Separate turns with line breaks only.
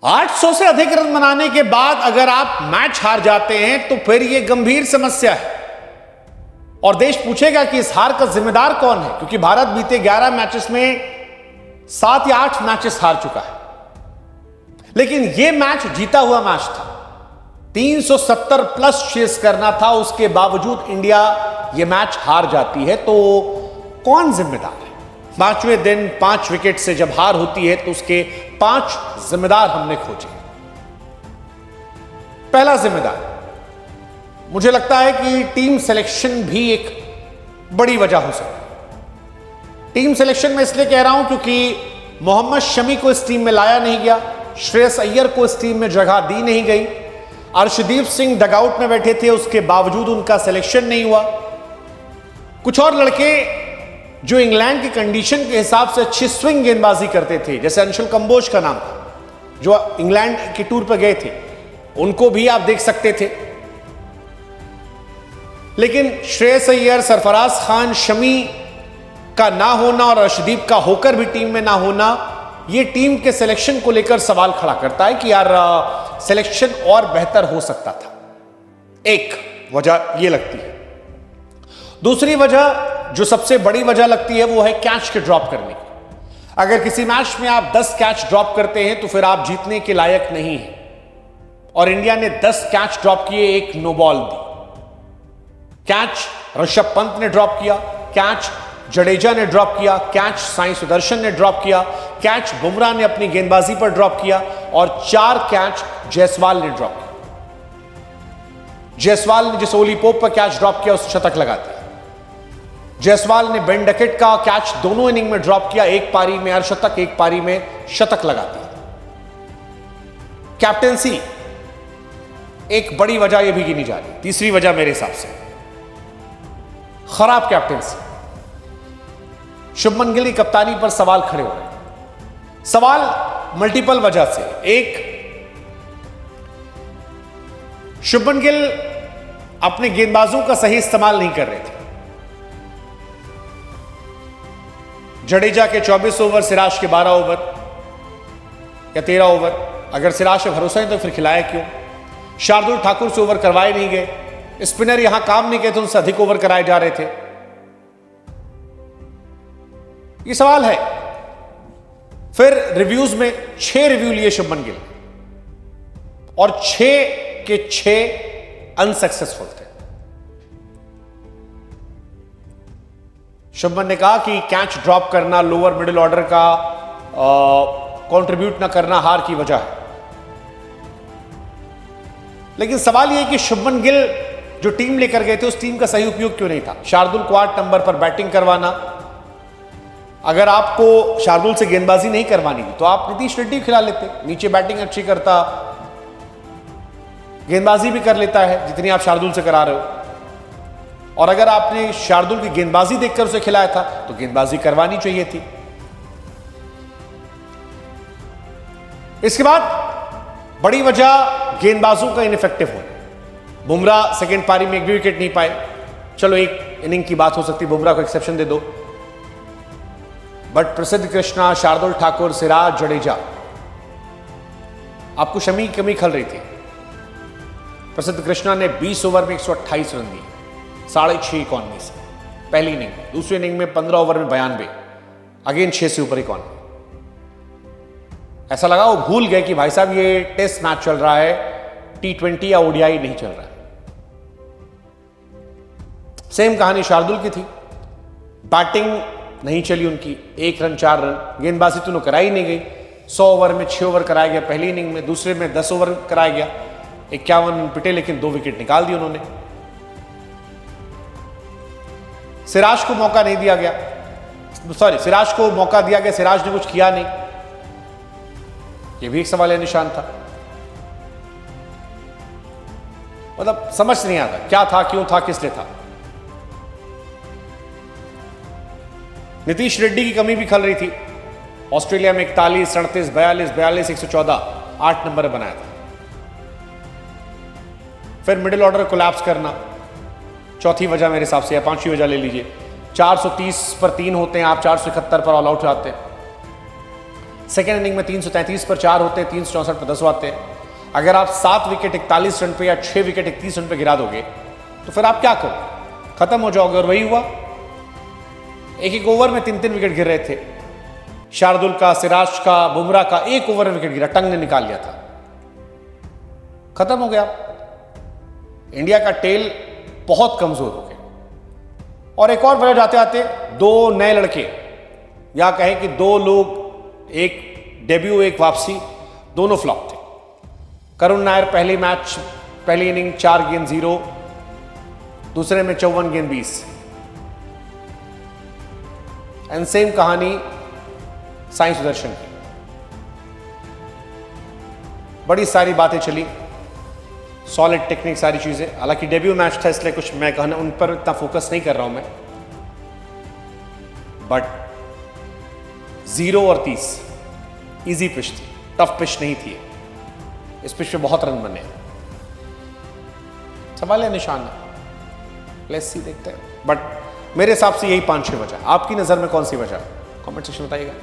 800 से अधिक रन बनाने के बाद अगर आप मैच हार जाते हैं तो फिर यह गंभीर समस्या है और देश पूछेगा कि इस हार का जिम्मेदार कौन है, क्योंकि भारत बीते 11 मैचेस में 7 या 8 मैचेस हार चुका है। लेकिन यह मैच जीता हुआ मैच था, 370 प्लस चेस करना था, उसके बावजूद इंडिया यह मैच हार जाती है। तो कौन जिम्मेदार है? 5वें दिन 5 विकेट से जब हार होती है तो उसके 5 जिम्मेदार हमने खोजे। पहला जिम्मेदार, मुझे लगता है कि टीम सिलेक्शन भी एक बड़ी वजह हो सकती है। टीम सिलेक्शन में इसलिए कह रहा हूं क्योंकि मोहम्मद शमी को इस टीम में लाया नहीं गया, श्रेयस अय्यर को इस टीम में जगह दी नहीं गई, अर्शदीप सिंह डगआउट में बैठे थे, उसके बावजूद उनका सिलेक्शन नहीं हुआ। कुछ और लड़के जो इंग्लैंड की कंडीशन के हिसाब से अच्छी स्विंग गेंदबाजी करते थे, जैसे अंशुल कंबोज का नाम था, जो इंग्लैंड के टूर पर गए थे, उनको भी आप देख सकते थे। लेकिन श्रेयस अय्यर, सरफराज खान, शमी का ना होना और अर्शदीप का होकर भी टीम में ना होना, यह टीम के सिलेक्शन को लेकर सवाल खड़ा करता है कि यार सिलेक्शन और बेहतर हो सकता था। एक वजह यह लगती है। दूसरी वजह, जो सबसे बड़ी वजह लगती है, वो है कैच के ड्रॉप करने की। अगर किसी मैच में आप 10 कैच ड्रॉप करते हैं तो फिर आप जीतने के लायक नहीं हैं। और इंडिया ने 10 कैच ड्रॉप किए, एक नो बॉल दी। कैच ऋषभ पंत ने ड्रॉप किया, कैच जडेजा ने ड्रॉप किया, कैच साई सुदर्शन ने ड्रॉप किया, कैच बुमराह ने अपनी गेंदबाजी पर ड्रॉप किया और 4 कैच जायसवाल ने ड्रॉप किया। जायसवाल ने जिस ओली पोप पर कैच ड्रॉप किया उस शतक लगा दिया। जायसवाल ने बेन डकेट का कैच दोनों इनिंग में ड्रॉप किया, एक पारी में अर्धशतक, एक पारी में शतक लगा दिया। कैप्टेंसी एक बड़ी वजह यह भी गिनी जा रही। तीसरी वजह मेरे हिसाब से खराब कैप्टेंसी। शुभमन गिल की कप्तानी पर सवाल खड़े हो रहे। सवाल मल्टीपल वजह से। एक, शुभमन गिल अपने गेंदबाजों का सही इस्तेमाल नहीं कर रहे थे। जडेजा के 24 ओवर, सिराज के 12 ओवर या 13 ओवर। अगर सिराज पे भरोसा नहीं तो फिर खिलाया क्यों? शार्दुल ठाकुर से ओवर करवाए नहीं गए, स्पिनर यहां काम नहीं किए थे, उनसे अधिक ओवर कराए जा रहे थे। ये सवाल है। फिर रिव्यूज में 6 रिव्यू लिए शुभमन गिल और 6 के 6 अनसक्सेसफुल थे। शुभमन ने कहा कि कैच ड्रॉप करना, लोअर मिडिल ऑर्डर का कंट्रीब्यूट ना करना हार की वजह है। लेकिन सवाल यह कि शुभमन गिल जो टीम लेकर गए थे उस टीम का सही उपयोग क्यों नहीं था? शार्दुल को 8 नंबर पर बैटिंग करवाना। अगर आपको शार्दुल से गेंदबाजी नहीं करवानी थी तो आप नीतीश रेड्डी खिला लेते, नीचे बैटिंग अच्छी करता, गेंदबाजी भी कर लेता है जितनी आप शार्दुल से करा रहे हो। और अगर आपने शार्दुल की गेंदबाजी देखकर उसे खिलाया था तो गेंदबाजी करवानी चाहिए थी। इसके बाद बड़ी वजह गेंदबाजों का इनइफेक्टिव होना। बुमराह सेकंड पारी में एक भी विकेट नहीं पाए। चलो एक इनिंग की बात हो सकती है, बुमराह को एक्सेप्शन दे दो, बट प्रसिद्ध कृष्णा, शार्दुल ठाकुर, सिराज, जडेजा, आपको शमी की कमी खल रही थी। प्रसिद्ध कृष्णा ने 20 ओवर में 128 रन दिए, 6.5 इकॉनमी से पहली इनिंग में। दूसरी इनिंग में 15 ओवर में 92, अगेन 6 से ऊपर इकॉनमी। ऐसा लगा वो भूल गए कि भाई साहब ये टेस्ट मैच चल रहा है, T20 या ओडीआई नहीं चल रहा है। सेम कहानी शार्दुल की थी। बैटिंग नहीं चली उनकी, 1 रन 4 रन। गेंदबाजी तो कराई नहीं गई। 100 ओवर में 6 ओवर कराया गया पहली इनिंग में, दूसरे में 10 ओवर कराया गया, 51 रन पिटे, लेकिन 2 विकेट निकाल दिए उन्होंने। सिराज को मौका नहीं दिया गया, सिराज को मौका दिया गया, सिराज ने कुछ किया नहीं। यह भी एक सवाल निशान था। मतलब समझ नहीं आता क्या था, क्यों था, किस लिए था। नीतीश रेड्डी की कमी भी खल रही थी। ऑस्ट्रेलिया में 41, 37, 42, 42, 114, 8 नंबर बनाया था। फिर मिडिल ऑर्डर कोलैप्स करना चौथी वजह मेरे हिसाब से, या 5वीं वजह ले लीजिए। 430 पर 3 होते हैं, आप 471 पर ऑल आउट जाते हैं। सेकेंड इनिंग में 333 पर 4 होते हैं, 364 पर 10 आते हैं। अगर आप 7 विकेट 41 रन पे या 6 विकेट 31 रन पे गिरा दोगे तो फिर आप क्या करो, खत्म हो जाओगे। और वही हुआ, एक एक ओवर में 3-3 विकेट गिर रहे थे। शार्दुल का, सिराज का, बुमराह का एक ओवर में विकेट गिरा, टंग ने निकाल लिया था, खत्म हो गया। इंडिया का टेल बहुत कमजोर हो गया। और एक और वजह जाते आते 2 नए लड़के, या कहें कि 2 लोग, एक डेब्यू एक वापसी, दोनों फ्लॉप थे। करुण नायर पहली मैच, पहली इनिंग 4 गेंद 0, दूसरे में 54 गेंद 20। एंड सेम कहानी साई सुदर्शन की। बड़ी सारी बातें चली, सॉलिड टेक्निक, सारी चीजें। हालांकि डेब्यू मैच था इसलिए कुछ मैं कहना उन पर इतना फोकस नहीं कर रहा हूं मैं, बट 0 और 30 इजी पिच थी, टफ पिच नहीं थी। इस पिच पे बहुत रन बने, सवाल है निशान है। लेट्स सी, देखते हैं। बट मेरे हिसाब से यही 5-6 वजह। आपकी नजर में कौन सी वजह? कमेंट सेक्शन में बताइएगा।